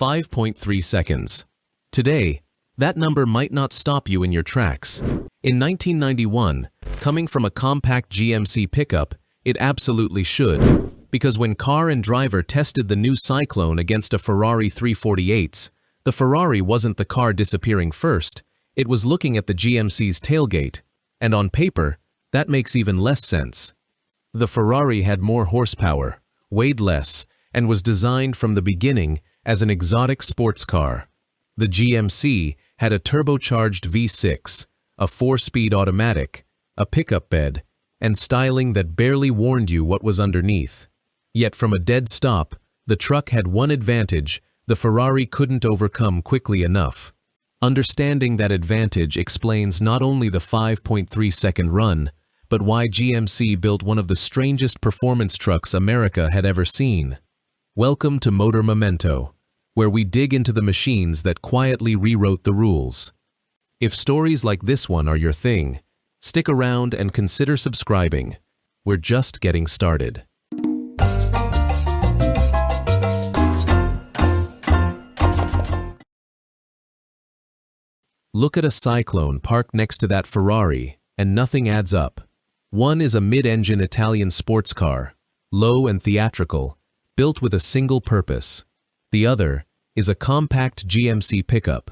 5.3 seconds. Today, that number might not stop you in your tracks. In 1991, coming from a compact GMC Pickup, it absolutely should. Because when car and driver tested the new Syclone against a Ferrari 348s, the Ferrari wasn't the car disappearing first, it was looking at the GMC's tailgate, and on paper, that makes even less sense. The Ferrari had more horsepower, weighed less, and was designed from the beginning as an exotic sports car. The GMC had a turbocharged V6, a 4-speed automatic, a pickup bed, and styling that barely warned you what was underneath. Yet from a dead stop, the truck had one advantage the Ferrari couldn't overcome quickly enough. Understanding that advantage explains not only the 5.3-second run, but why GMC built one of the strangest performance trucks America had ever seen. Welcome to Motor Memento, where we dig into the machines that quietly rewrote the rules. If stories like this one are your thing, stick around and consider subscribing. We're just getting started. Look at a Syclone parked next to that Ferrari, and nothing adds up. One is a mid-engine Italian sports car, low and theatrical, built with a single purpose. The other is a compact GMC Pickup.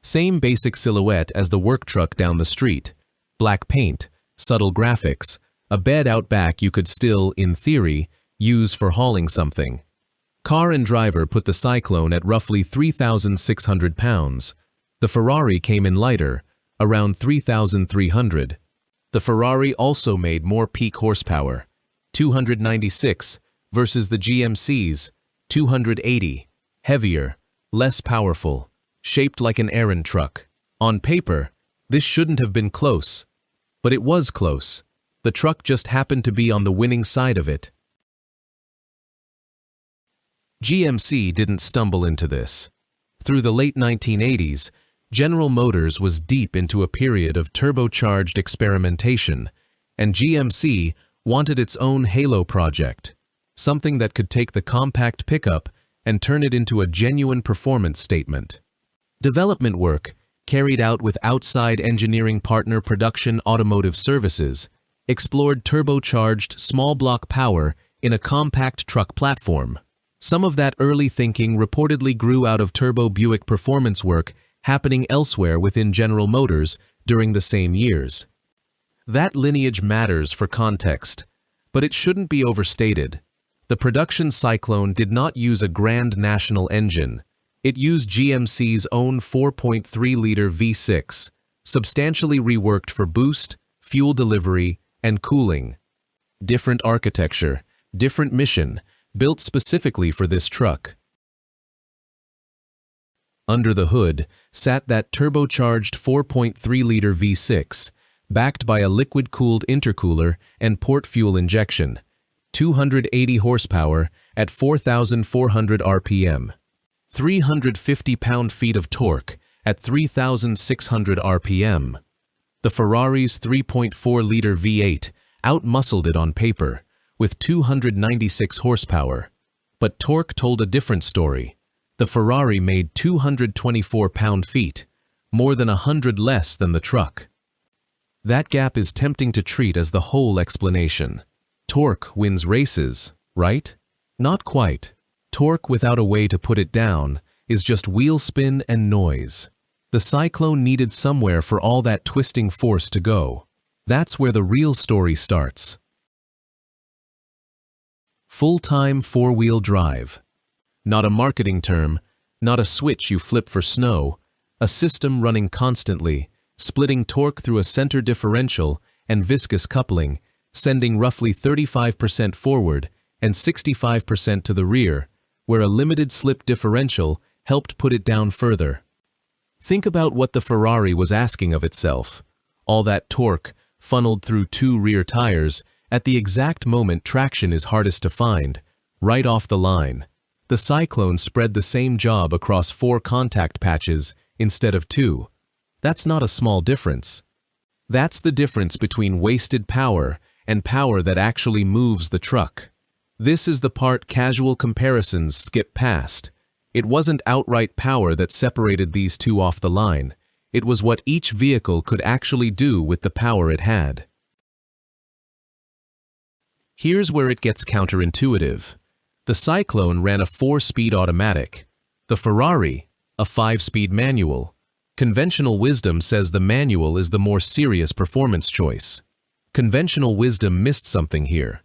Same basic silhouette as the work truck down the street. Black paint, subtle graphics, a bed out back you could still, in theory, use for hauling something. Car and driver put the Syclone at roughly 3,600 pounds. The Ferrari came in lighter, around 3,300. The Ferrari also made more peak horsepower, 296, versus the GMC's 280, heavier, less powerful, shaped like an errand truck. On paper, this shouldn't have been close, but it was close. The truck just happened to be on the winning side of it. GMC didn't stumble into this. Through the late 1980s, General Motors was deep into a period of turbocharged experimentation, and GMC wanted its own Halo project, something that could take the compact pickup and turn it into a genuine performance statement. Development work, carried out with outside engineering partner Production Automotive Services, explored turbocharged small block power in a compact truck platform. Some of that early thinking reportedly grew out of Turbo Buick performance work happening elsewhere within General Motors during the same years. That lineage matters for context, but it shouldn't be overstated. The production Syclone did not use a Grand National engine. It used GMC's own 4.3-liter V6, substantially reworked for boost, fuel delivery, and cooling. Different architecture, different mission, built specifically for this truck. Under the hood sat that turbocharged 4.3-liter V6, backed by a liquid-cooled intercooler and port fuel injection, 280 horsepower at 4,400 RPM, 350 pound-feet of torque at 3,600 RPM. The Ferrari's 3.4-liter V8 outmuscled it on paper, with 296 horsepower. But torque told a different story. The Ferrari made 224 pound-feet, more than 100 less than the truck. That gap is tempting to treat as the whole explanation. Torque wins races, right? Not quite. Torque without a way to put it down is just wheel spin and noise. The Syclone needed somewhere for all that twisting force to go. That's where the real story starts. Full-time four-wheel drive. Not a marketing term, not a switch you flip for snow, a system running constantly, splitting torque through a center differential and viscous coupling, sending roughly 35% forward and 65% to the rear, where a limited slip differential helped put it down further. Think about what the Ferrari was asking of itself. All that torque, funneled through two rear tires, at the exact moment traction is hardest to find, right off the line. The Syclone spread the same job across 4 contact patches instead of 2. That's not a small difference. That's the difference between wasted power and power that actually moves the truck. This is the part casual comparisons skip past. It wasn't outright power that separated these two off the line. It was what each vehicle could actually do with the power it had. Here's where it gets counterintuitive. The Syclone ran a 4-speed automatic. The Ferrari, a 5-speed manual. Conventional wisdom says the manual is the more serious performance choice. Conventional wisdom missed something here.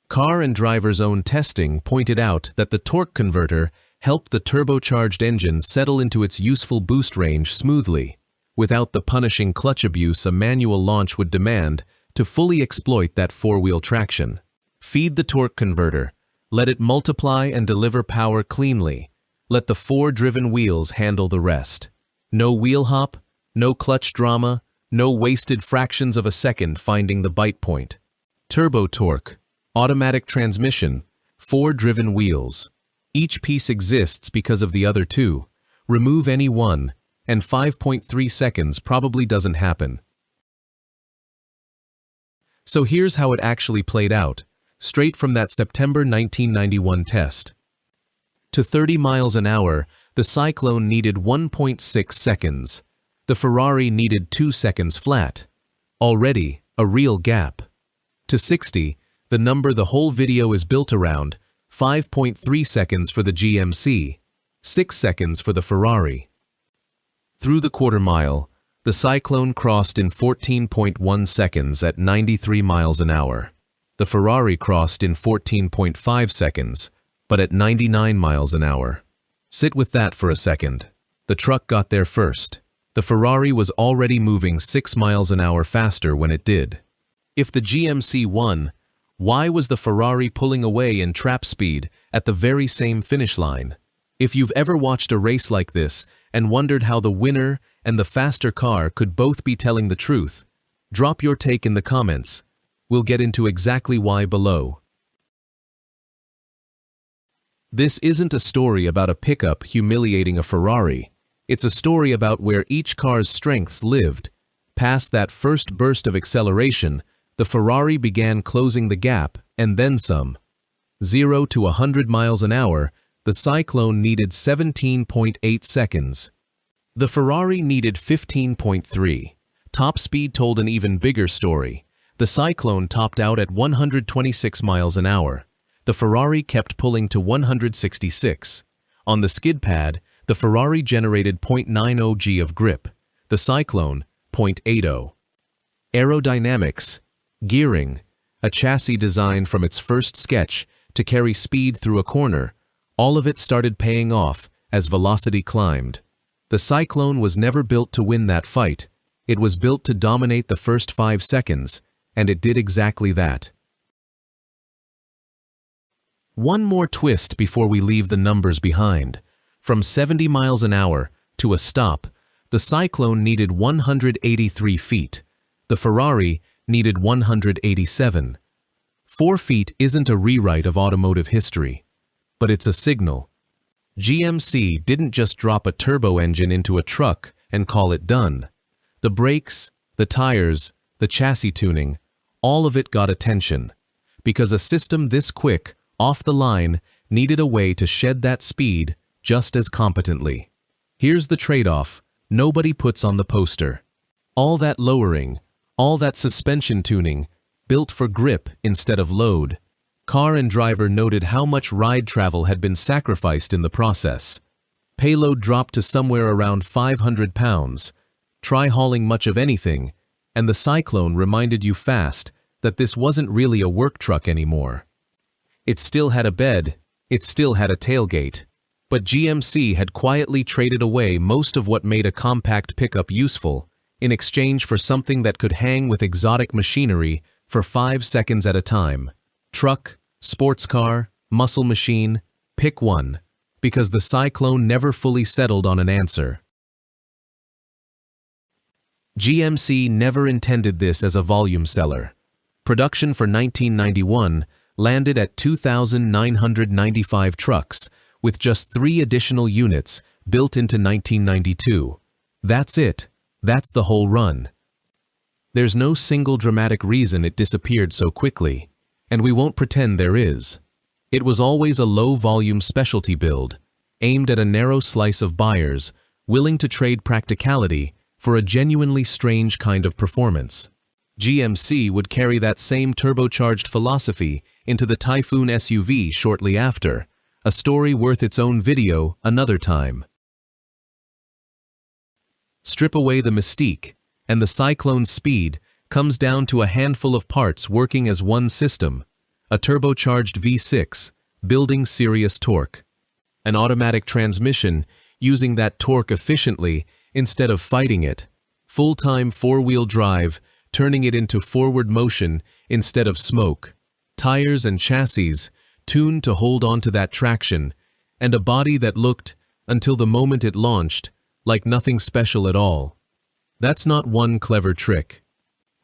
Car and driver's own testing pointed out that the torque converter helped the turbocharged engine settle into its useful boost range smoothly, without the punishing clutch abuse a manual launch would demand to fully exploit that four-wheel traction. Feed the torque converter, let it multiply and deliver power cleanly. Let the 4-driven wheels handle the rest. No wheel hop, no clutch drama, no wasted fractions of a second finding the bite point. Turbo torque, automatic transmission, 4-driven wheels. Each piece exists because of the other two. Remove any one, and 5.3 seconds probably doesn't happen. So here's how it actually played out, straight from that September 1991 test. To 30 miles an hour, the Syclone needed 1.6 seconds. The Ferrari needed 2 seconds flat. Already, a real gap. To 60, the number the whole video is built around, 5.3 seconds for the GMC, 6 seconds for the Ferrari. Through the quarter mile, the Syclone crossed in 14.1 seconds at 93 miles an hour. The Ferrari crossed in 14.5 seconds, but at 99 miles an hour. Sit with that for a second. The truck got there first. The Ferrari was already moving 6 miles an hour faster when it did. If the GMC won, why was the Ferrari pulling away in trap speed at the very same finish line? If you've ever watched a race like this and wondered how the winner and the faster car could both be telling the truth, drop your take in the comments. We'll get into exactly why below. This isn't a story about a pickup humiliating a Ferrari. It's a story about where each car's strengths lived. Past that first burst of acceleration, the Ferrari began closing the gap, and then some. 0 to 100 miles an hour, the Syclone needed 17.8 seconds. The Ferrari needed 15.3. Top speed told an even bigger story. The Syclone topped out at 126 miles an hour. The Ferrari kept pulling to 166. On the skid pad, the Ferrari generated 0.90 G of grip. The Syclone, 0.80. Aerodynamics. Gearing, a chassis designed from its first sketch to carry speed through a corner, all of it started paying off as velocity climbed. The Syclone was never built to win that fight. It was built to dominate the first 5 seconds, and it did exactly that. One more twist before we leave the numbers behind. From 70 miles an hour to a stop, the Syclone needed 183 feet. The Ferrari needed 187. 4 feet isn't a rewrite of automotive history, but it's a signal. GMC didn't just drop a turbo engine into a truck and call it done. The brakes, the tires, the chassis tuning, all of it got attention, because a system this quick, off the line, needed a way to shed that speed just as competently. Here's the trade-off nobody puts on the poster. All that lowering, all that suspension tuning, built for grip instead of load. Car and driver noted how much ride travel had been sacrificed in the process. Payload dropped to somewhere around 500 pounds. Try hauling much of anything, and the Syclone reminded you fast that this wasn't really a work truck anymore. It still had a bed, it still had a tailgate, but GMC had quietly traded away most of what made a compact pickup useful in exchange for something that could hang with exotic machinery for 5 seconds at a time. Truck, sports car, muscle machine, pick one, because the Syclone never fully settled on an answer. GMC never intended this as a volume seller. Production for 1991 landed at 2,995 trucks, with just 3 additional units built into 1992. That's it. That's the whole run. There's no single dramatic reason it disappeared so quickly, and we won't pretend there is. It was always a low-volume specialty build. aimed at a narrow slice of buyers willing to trade practicality for a genuinely strange kind of performance. GMC would carry that same turbocharged philosophy into the Typhoon SUV shortly after, a story worth its own video another time. Strip away the mystique, and the Syclone's speed comes down to a handful of parts working as one system, a turbocharged V6, building serious torque. An automatic transmission using that torque efficiently instead of fighting it. Full-time four-wheel drive, turning it into forward motion instead of smoke. Tires and chassis tuned to hold on to that traction, and a body that looked, until the moment it launched, like nothing special at all. That's not one clever trick.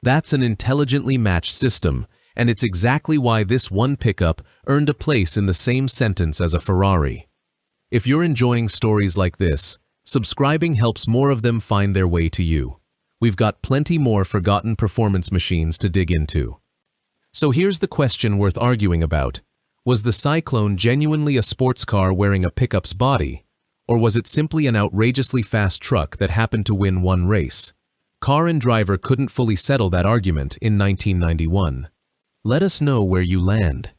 That's an intelligently matched system, and it's exactly why this one pickup earned a place in the same sentence as a Ferrari. If you're enjoying stories like this, subscribing helps more of them find their way to you. We've got plenty more forgotten performance machines to dig into. So here's the question worth arguing about. Was the Syclone genuinely a sports car wearing a pickup's body? Or was it simply an outrageously fast truck that happened to win one race? Car and Driver couldn't fully settle that argument in 1991. Let us know where you land.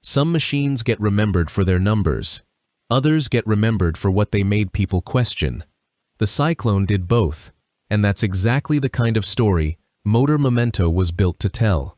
Some machines get remembered for their numbers. Others get remembered for what they made people question. The Syclone did both, and that's exactly the kind of story Motor Memento was built to tell.